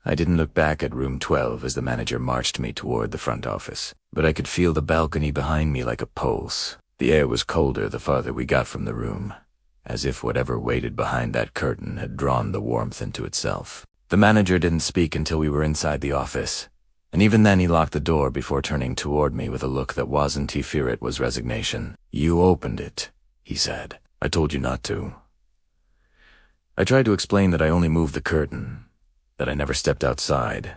I didn't look back at room 12 as the manager marched me toward the front office, but I could feel the balcony behind me like a pulse. The air was colder the farther we got from the room, as if whatever waited behind that curtain had drawn the warmth into itself. The manager didn't speak until we were inside the office, and even then he locked the door before turning toward me with a look that wasn't fear, it was resignation. "You opened it," he said. "I told you not to." I tried to explain that I only moved the curtain, that I never stepped outside,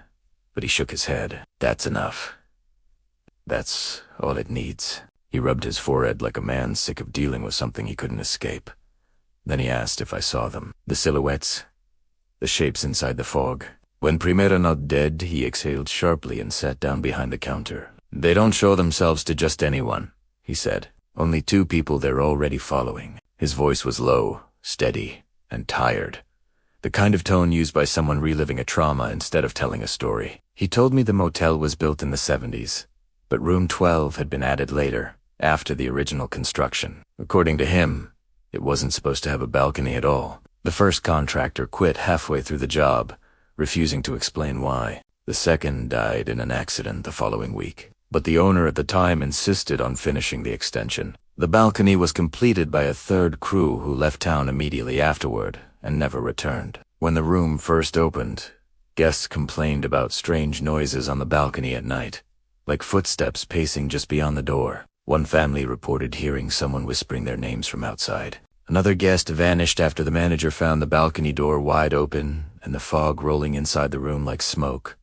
but he shook his head. "That's enough. That's all it needs." He rubbed his forehead like a man sick of dealing with something he couldn't escape. Then he asked if I saw them. The silhouettes, the shapes inside the fog. When Primera not dead, he exhaled sharply and sat down behind the counter. "They don't show themselves to just anyone," he said. "Only two people they're already following." His voice was low, steady, and tired. The kind of tone used by someone reliving a trauma instead of telling a story. He told me the motel was built in the 70s, but room 12 had been added later, after the original construction. According to him, it wasn't supposed to have a balcony at all. The first contractor quit halfway through the job, refusing to explain why. The second died in an accident the following week, but the owner at the time insisted on finishing the extension. The balcony was completed by a third crew who left town immediately afterward and never returned. When the room first opened, guests complained about strange noises on the balcony at night, like footsteps pacing just beyond the door. One family reported hearing someone whispering their names from outside. Another guest vanished after the manager found the balcony door wide open and the fog rolling inside the room like smoke.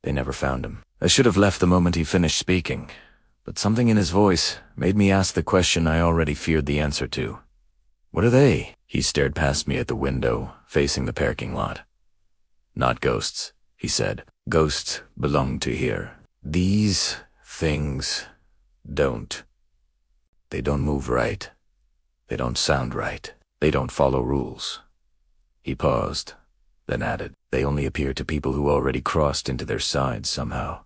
They never found him. I should have left the moment he finished speaking, but something in his voice made me ask the question I already feared the answer to. "What are they?" He stared past me at the window, facing the parking lot. "Not ghosts," he said. "Ghosts belong to here. These things don't. They don't move right. They don't sound right. They don't follow rules." He paused, then added, "They only appear to people who already crossed into their sides somehow."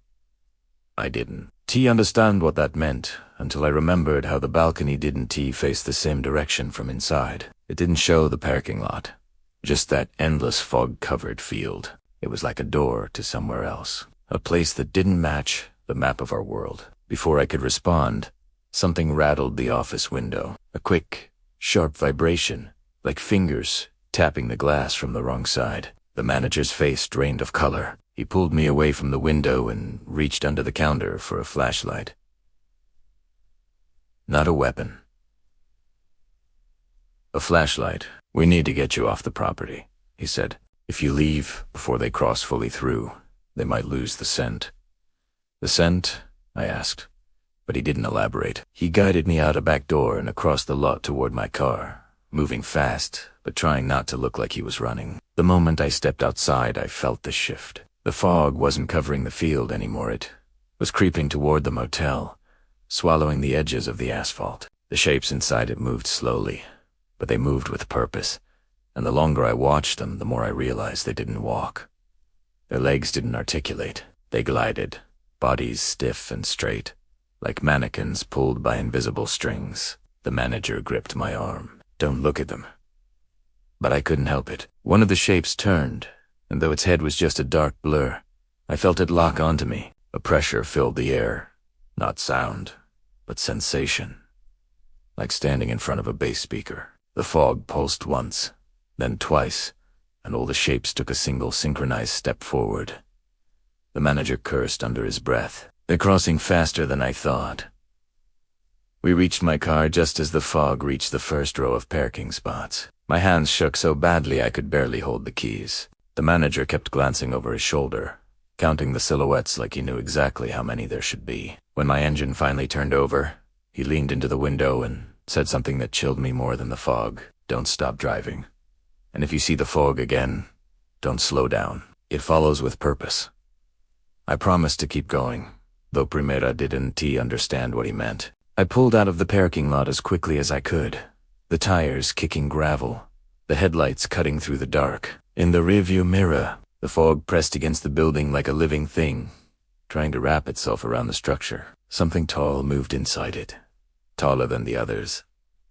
I didn't understand what that meant until I remembered how the balcony didn't face the same direction from inside. It didn't show the parking lot, just that endless fog-covered field. It was like a door to somewhere else, a place that didn't match the map of our world. Before I could respond, something rattled the office window, a quick, sharp vibration, like fingers tapping the glass from the wrong side. The manager's face drained of color. He pulled me away from the window and reached under the counter for a flashlight. "Not a weapon. A flashlight. We need to get you off the property," he said. "If you leave before they cross fully through, they might lose the scent." "The scent?" I asked, but he didn't elaborate. He guided me out a back door and across the lot toward my car, moving fast, but trying not to look like he was running. The moment I stepped outside, I felt the shift. The fog wasn't covering the field anymore. It was creeping toward the motel, swallowing the edges of the asphalt. The shapes inside it moved slowly, but they moved with purpose, and the longer I watched them, the more I realized they didn't walk. Their legs didn't articulate. They glided, bodies stiff and straight, like mannequins pulled by invisible strings. The manager gripped my arm. "Don't look at them." But I couldn't help it. One of the shapes turned, and though its head was just a dark blur, I felt it lock onto me. A pressure filled the air, not sound, but sensation, like standing in front of a bass speaker. The fog pulsed once, then twice, and all the shapes took a single synchronized step forward. The manager cursed under his breath. "They're crossing faster than I thought." We reached my car just as the fog reached the first row of parking spots. My hands shook so badly I could barely hold the keys. The manager kept glancing over his shoulder, counting the silhouettes like he knew exactly how many there should be. When my engine finally turned over, he leaned into the window and said something that chilled me more than the fog. "Don't stop driving. And if you see the fog again, don't slow down. It follows with purpose." I promised to keep going, though Primera didn't understand what he meant. I pulled out of the parking lot as quickly as I could, the tires kicking gravel, the headlights cutting through the dark. In the rearview mirror, the fog pressed against the building like a living thing, trying to wrap itself around the structure. Something tall moved inside it, taller than the others,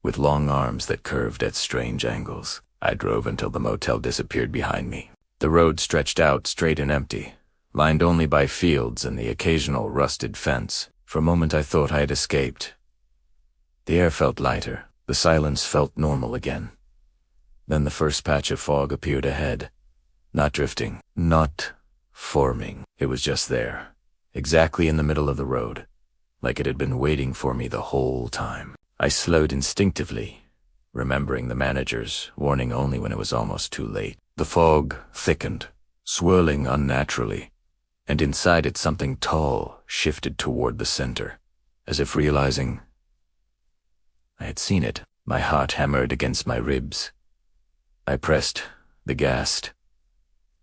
with long arms that curved at strange angles. I drove until the motel disappeared behind me. The road stretched out straight and empty, lined only by fields and the occasional rusted fence. For a moment I thought I had escaped. The air felt lighter. The silence felt normal again. Then the first patch of fog appeared ahead. Not drifting, not forming. It was just there, exactly in the middle of the road, like it had been waiting for me the whole time. I slowed instinctively, remembering the manager's warning only when it was almost too late. The fog thickened, swirling unnaturally, and inside it something tall shifted toward the center, as if realizing I had seen it. My heart hammered against my ribs. I pressed the gas.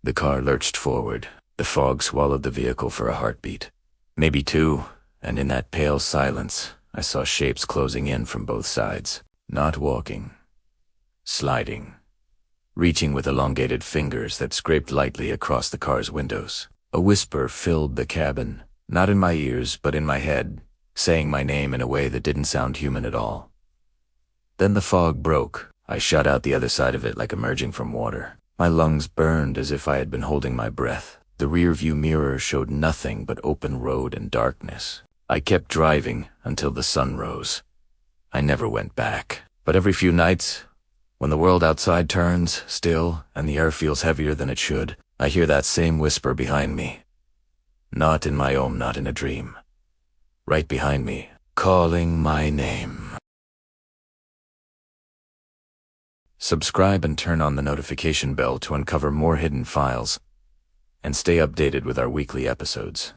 The car lurched forward. The fog swallowed the vehicle for a heartbeat. Maybe two, and in that pale silence, I saw shapes closing in from both sides. Not walking. Sliding. Reaching with elongated fingers that scraped lightly across the car's windows. A whisper filled the cabin, not in my ears but in my head, saying my name in a way that didn't sound human at all. Then the fog broke. I shot out the other side of it like emerging from water. My lungs burned as if I had been holding my breath. The rearview mirror showed nothing but open road and darkness. I kept driving until the sun rose. I never went back. But every few nights, when the world outside turns still and the air feels heavier than it should, I hear that same whisper behind me. Not in my own, not in a dream. Right behind me, calling my name. Subscribe and turn on the notification bell to uncover more hidden files, and stay updated with our weekly episodes.